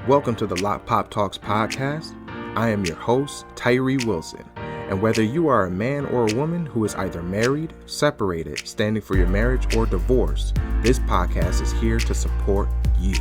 Welcome to the Lock Pop Talks podcast. I am your host, Tyree Wilson. And whether you are a man or a woman who is either married, separated, standing for your marriage, or divorced, this podcast is here to support you.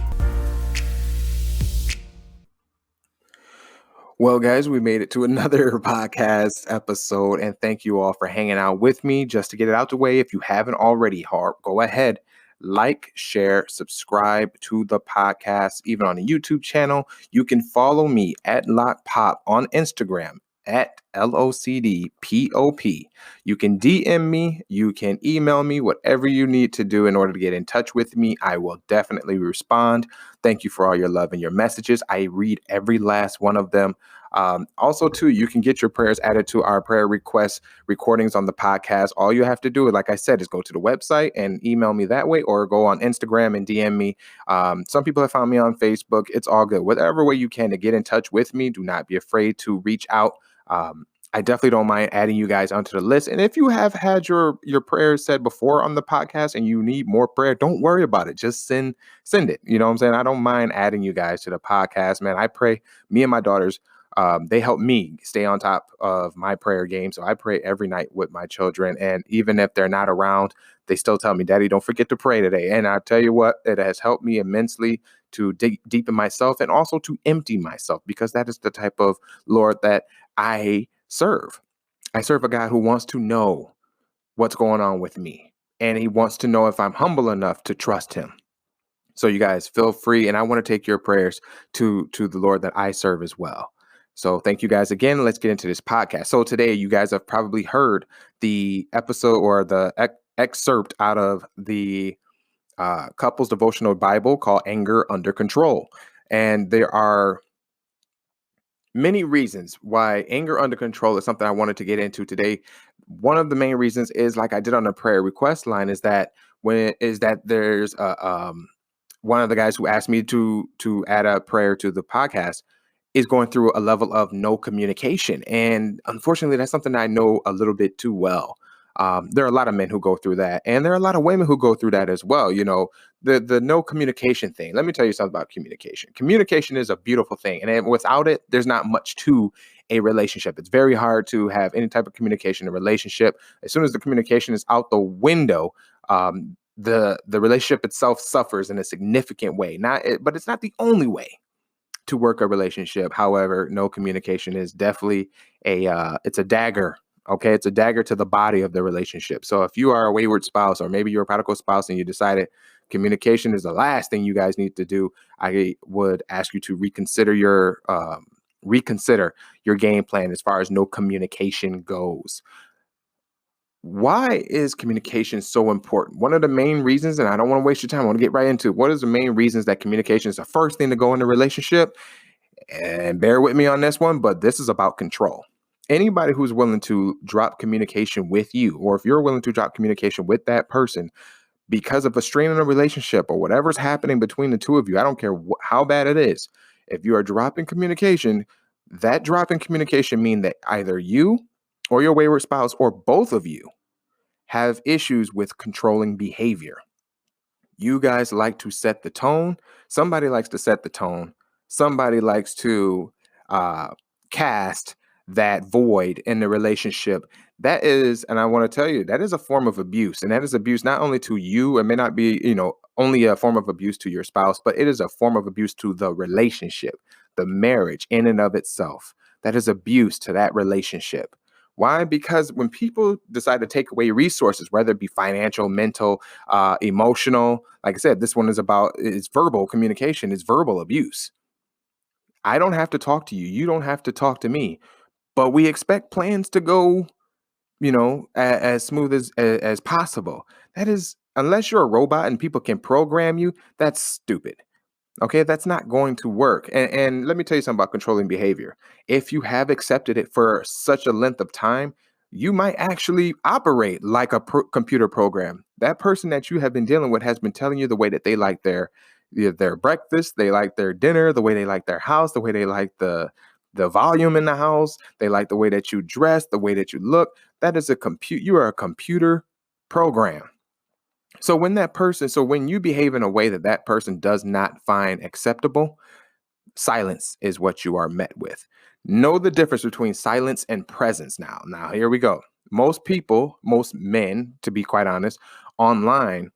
Well, guys, we made it to another podcast episode, and thank you all for hanging out with me. Just to get it out the way, if you haven't already, go ahead, like, share, subscribe to the podcast, even on the YouTube channel. You can follow me at Loc'd Pop on Instagram at LOCDPOP. You can DM me, you can email me, whatever you need to do in order to get in touch with me. I will definitely respond. Thank you for all your love and your messages. I read every last one of them. Also, too, you can get your prayers added to our prayer request recordings on the podcast. All you have to do, like I said, is go to the website and email me that way, or go on Instagram and DM me. Some people have found me on Facebook. It's all good. Whatever way you can to get in touch with me, do not be afraid to reach out. I definitely don't mind adding you guys onto the list. And if you have had your prayers said before on the podcast and you need more prayer, don't worry about it. Just send it. You know what I'm saying? I don't mind adding you guys to the podcast, man. I pray. Me and my daughters, they help me stay on top of my prayer game. So I pray every night with my children. And even if they're not around, they still tell me, Daddy, don't forget to pray today. And I tell you what, it has helped me immensely to dig deep in myself and also to empty myself, because that is the type of Lord that I serve. I serve a God who wants to know what's going on with me, and he wants to know if I'm humble enough to trust him. So you guys feel free, and I want to take your prayers to the Lord that I serve as well. So thank you guys again. Let's get into this podcast. So today you guys have probably heard the episode or the excerpt out of the couples devotional Bible called Anger Under Control. And there are many reasons why anger under control is something I wanted to get into today. One of the main reasons is, like I did on the prayer request line, is that there's one of the guys who asked me to add a prayer to the podcast is going through a level of no communication. And unfortunately, that's something I know a little bit too well. There are a lot of men who go through that, and there are a lot of women who go through that as well. You know, the no communication thing. Let me tell you something about communication. Communication is a beautiful thing, and without it, there's not much to a relationship. It's very hard to have any type of communication in a relationship. As soon as the communication is out the window, the relationship itself suffers in a significant way. But it's not the only way to work a relationship. However, no communication is definitely it's a dagger. Okay, it's a dagger to the body of the relationship. So if you are a wayward spouse, or maybe you're a prodigal spouse and you decided communication is the last thing you guys need to do, I would ask you to reconsider your game plan as far as no communication goes. Why is communication so important? One of the main reasons, and I don't want to waste your time, I want to get right into what is the main reasons that communication is the first thing to go in a relationship. And bear with me on this one, but this is about control. Anybody who's willing to drop communication with you, or if you're willing to drop communication with that person because of a strain in a relationship or whatever's happening between the two of you, I don't care how bad it is. If you are dropping communication, that drop in communication means that either you or your wayward spouse or both of you have issues with controlling behavior. You guys like to set the tone. Somebody likes to set the tone. Somebody likes to cast that void in the relationship. That is, and I want to tell you, that is a form of abuse. And that is abuse not only to you, it may not be, only a form of abuse to your spouse, but it is a form of abuse to the relationship, the marriage in and of itself. That is abuse to that relationship. Why? Because when people decide to take away resources, whether it be financial, mental, emotional, like I said, this one is verbal communication, it's verbal abuse. I don't have to talk to you. You don't have to talk to me. But we expect plans to go, as smooth as possible. That is, unless you're a robot and people can program you, that's stupid. Okay, that's not going to work. And let me tell you something about controlling behavior. If you have accepted it for such a length of time, you might actually operate like a computer program. That person that you have been dealing with has been telling you the way that they like their breakfast, they like their dinner, the way they like their house, the way they like the volume in the house. They like the way that you dress, the way that you look. That is you are a computer program. So when you behave in a way that person does not find acceptable, silence is what you are met with. Know the difference between silence and presence now. Now, here we go. Most people, most men, to be quite honest, online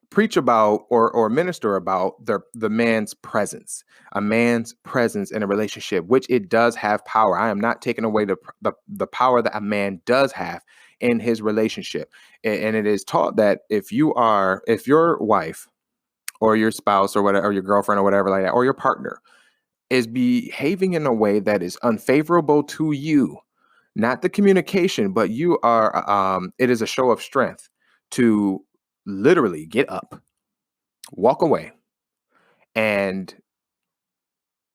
preach about or minister about the man's presence, a man's presence in a relationship, which it does have power. I am not taking away the power that a man does have in his relationship. And it is taught that if your wife or your spouse or whatever, or your girlfriend or whatever like that, or your partner is behaving in a way that is unfavorable to you, not the communication, but you are, it is a show of strength to literally get up, walk away, and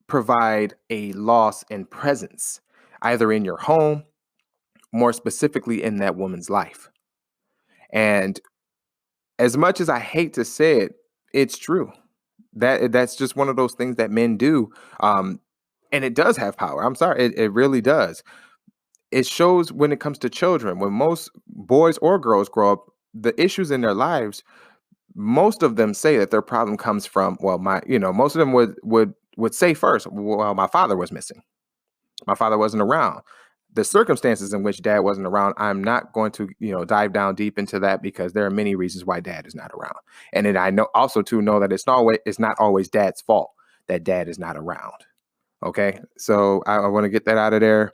provide a loss in presence, either in your home, more specifically in that woman's life. And as much as I hate to say it, it's true. That's just one of those things that men do. And it does have power. I'm sorry, it really does. It shows when it comes to children, when most boys or girls grow up, the issues in their lives, most of them say that their problem comes from, well, most of them would say first, well, my father was missing. My father wasn't around. The circumstances in which dad wasn't around, I'm not going to, dive down deep into that because there are many reasons why dad is not around. And then I know also to know that it's not always dad's fault that dad is not around. Okay. So I want to get that out of there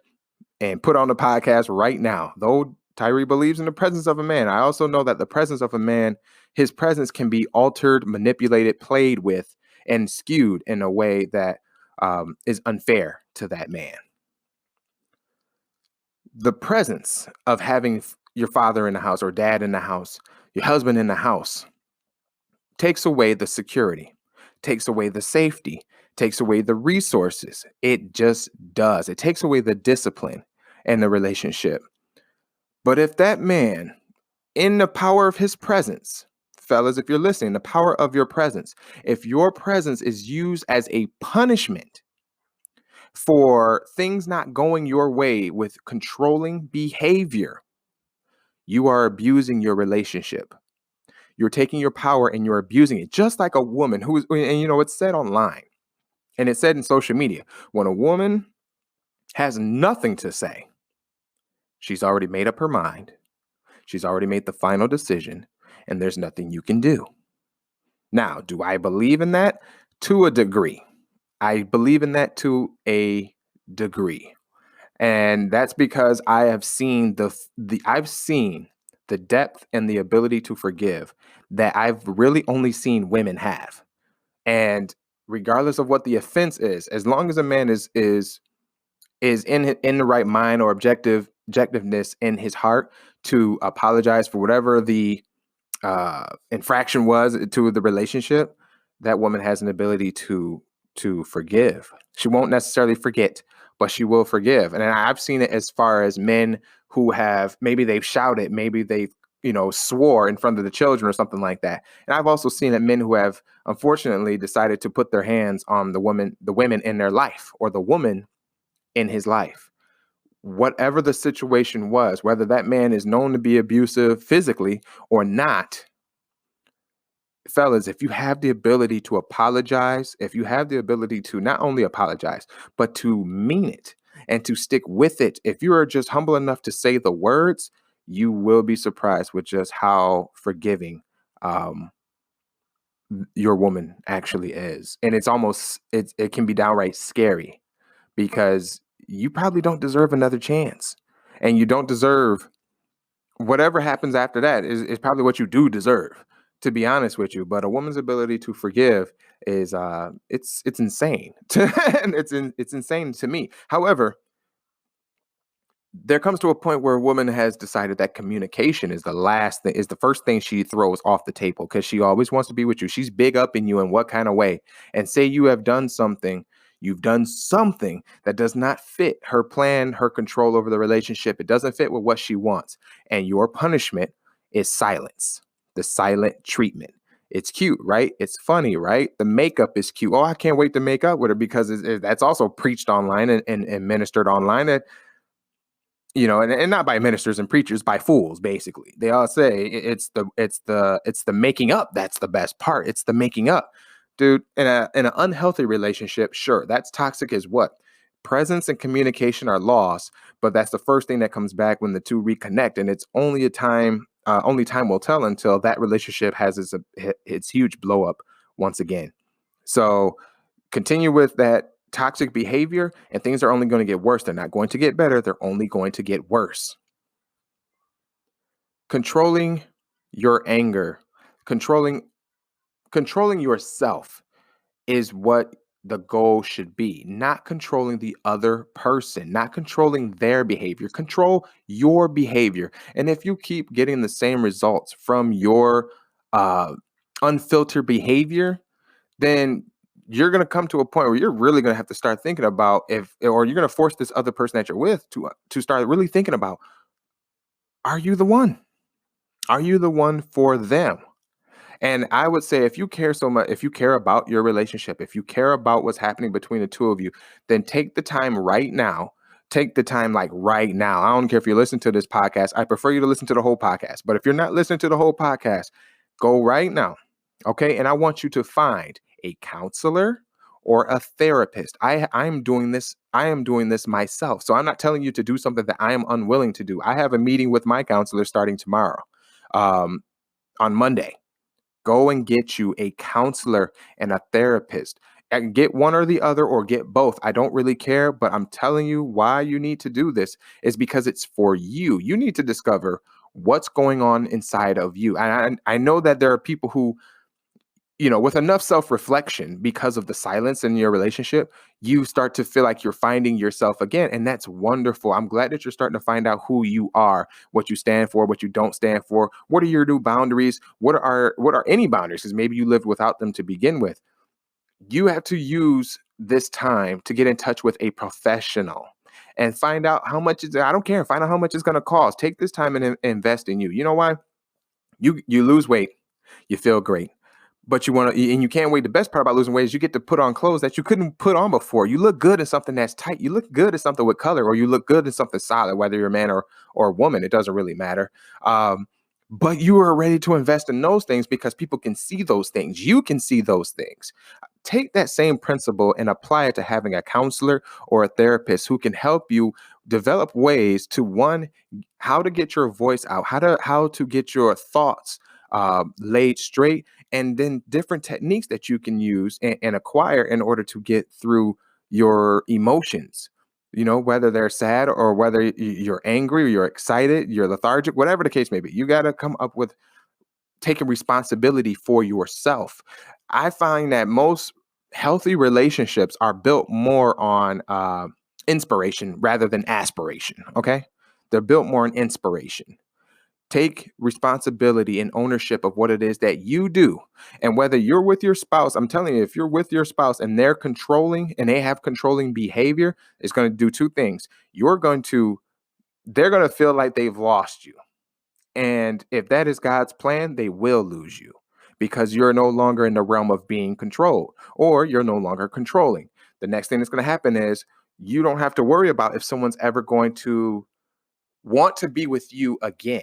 and put on the podcast right now. Though Tyree believes in the presence of a man, I also know that the presence of a man, his presence can be altered, manipulated, played with, and skewed in a way that is unfair to that man. The presence of having your father in the house or dad in the house, your husband in the house, takes away the security, takes away the safety, takes away the resources. It just does. It takes away the discipline in the relationship. But if that man, in the power of his presence, fellas, if you're listening, the power of your presence, if your presence is used as a punishment for things not going your way with controlling behavior, you are abusing your relationship. You're taking your power and you're abusing it, just like a woman it's said online and it's said in social media. When a woman has nothing to say, she's already made up her mind. She's already made the final decision, and there's nothing you can do. Now, do I believe in that? To a degree. I believe in that to a degree. And that's because I have seen I've seen the depth and the ability to forgive that I've really only seen women have. And regardless of what the offense is, as long as a man is in the right mind or objectiveness in his heart to apologize for whatever the infraction was to the relationship, that woman has an ability to forgive. She won't necessarily forget, but she will forgive. And I've seen it as far as men who have, maybe they've shouted, maybe they've, swore in front of the children or something like that. And I've also seen that men who have unfortunately decided to put their hands on the women in their life or the woman in his life. Whatever the situation was, whether that man is known to be abusive physically or not, fellas, if you have the ability to apologize, if you have the ability to not only apologize, but to mean it and to stick with it, if you are just humble enough to say the words, you will be surprised with just how forgiving your woman actually is. And it can be downright scary because you probably don't deserve another chance, and you don't deserve whatever happens after that is probably what you do deserve, to be honest with you. But a woman's ability to forgive is it's insane. It's insane to me. However, there comes to a point where a woman has decided that communication is the first thing she throws off the table because she always wants to be with you. She's big up in you in what kind of way? And say you've done something that does not fit her plan, her control over the relationship. It doesn't fit with what she wants. And your punishment is silence, the silent treatment. It's cute, right? It's funny, right? The makeup is cute. Oh, I can't wait to make up with her because that's also preached online and ministered online. And not by ministers and preachers, by fools, basically. They all say it's the making up that's the best part. It's the making up. Dude, in an unhealthy relationship, sure, that's toxic as what? Presence and communication are lost, but that's the first thing that comes back when the two reconnect, and it's only time will tell until that relationship has its huge blow up once again. So continue with that toxic behavior, and things are only going to get worse. They're not going to get better. They're only going to get worse. Controlling your anger, controlling controlling yourself is what the goal should be, not controlling the other person, not controlling their behavior. Control your behavior. And if you keep getting the same results from your uh, unfiltered behavior, then you're going to come to a point where you're really going to have to start thinking about if, or you're going to force this other person that you're with to start really thinking about, are you the one? Are you the one for them? And I would say if you care so much, if you care about your relationship, if you care about what's happening between the two of you, then take the time right now. Take the time like right now. I don't care if you listen to this podcast. I prefer you to listen to the whole podcast. But if you're not listening to the whole podcast, go right now. Okay. And I want you to find a counselor or a therapist. I'm doing this. I am doing this myself. So I'm not telling you to do something that I am unwilling to do. I have a meeting with my counselor starting tomorrow, um, on Monday. Go and get you a counselor and a therapist. And get one or the other or get both. I don't really care, but I'm telling you why you need to do this is because it's for you. You need to discover what's going on inside of you. And I know that there are people who, with enough self-reflection because of the silence in your relationship, you start to feel like you're finding yourself again. And that's wonderful. I'm glad that you're starting to find out who you are, what you stand for, what you don't stand for. What are your new boundaries? What are any boundaries? Because maybe you lived without them to begin with. You have to use this time to get in touch with a professional and find out how much I don't care. Find out how much it's going to cost. Take this time and invest in you. You know why? You lose weight, you feel great. But you want to, and you can't wait. The best part about losing weight is you get to put on clothes that you couldn't put on before. You look good in something that's tight. You look good in something with color, or you look good in something solid, whether you're a man or a woman. It doesn't really matter. But you are ready to invest in those things because people can see those things. You can see those things. Take that same principle and apply it to having a counselor or a therapist who can help you develop ways to one, how to get your voice out, how to get your thoughts laid straight, and then different techniques that you can use and acquire in order to get through your emotions. Whether they're sad or whether you're angry or you're excited, you're lethargic, whatever the case may be, you got to come up with taking responsibility for yourself. I find that most healthy relationships are built more on inspiration rather than aspiration. Okay. They're built more on inspiration. Take responsibility and ownership of what it is that you do. And whether you're with your spouse, I'm telling you, if you're with your spouse and they're controlling and they have controlling behavior, it's going to do two things. They're going to feel like they've lost you. And if that is God's plan, they will lose you because you're no longer in the realm of being controlled or you're no longer controlling. The next thing that's going to happen is you don't have to worry about if someone's ever going to want to be with you again.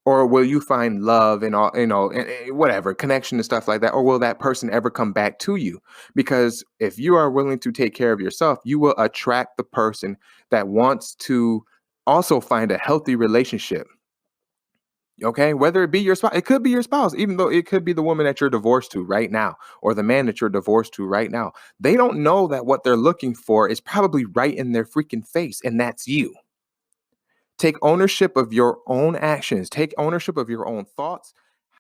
Or will you find love and all, and whatever connection and stuff like that? Or will that person ever come back to you? Because if you are willing to take care of yourself, you will attract the person that wants to also find a healthy relationship. Okay, whether it be your spouse, it could be your spouse, even though it could be the woman that you're divorced to right now, or the man that you're divorced to right now. They don't know that what they're looking for is probably right in their freaking face, and that's you. Take ownership of your own actions, take ownership of your own thoughts,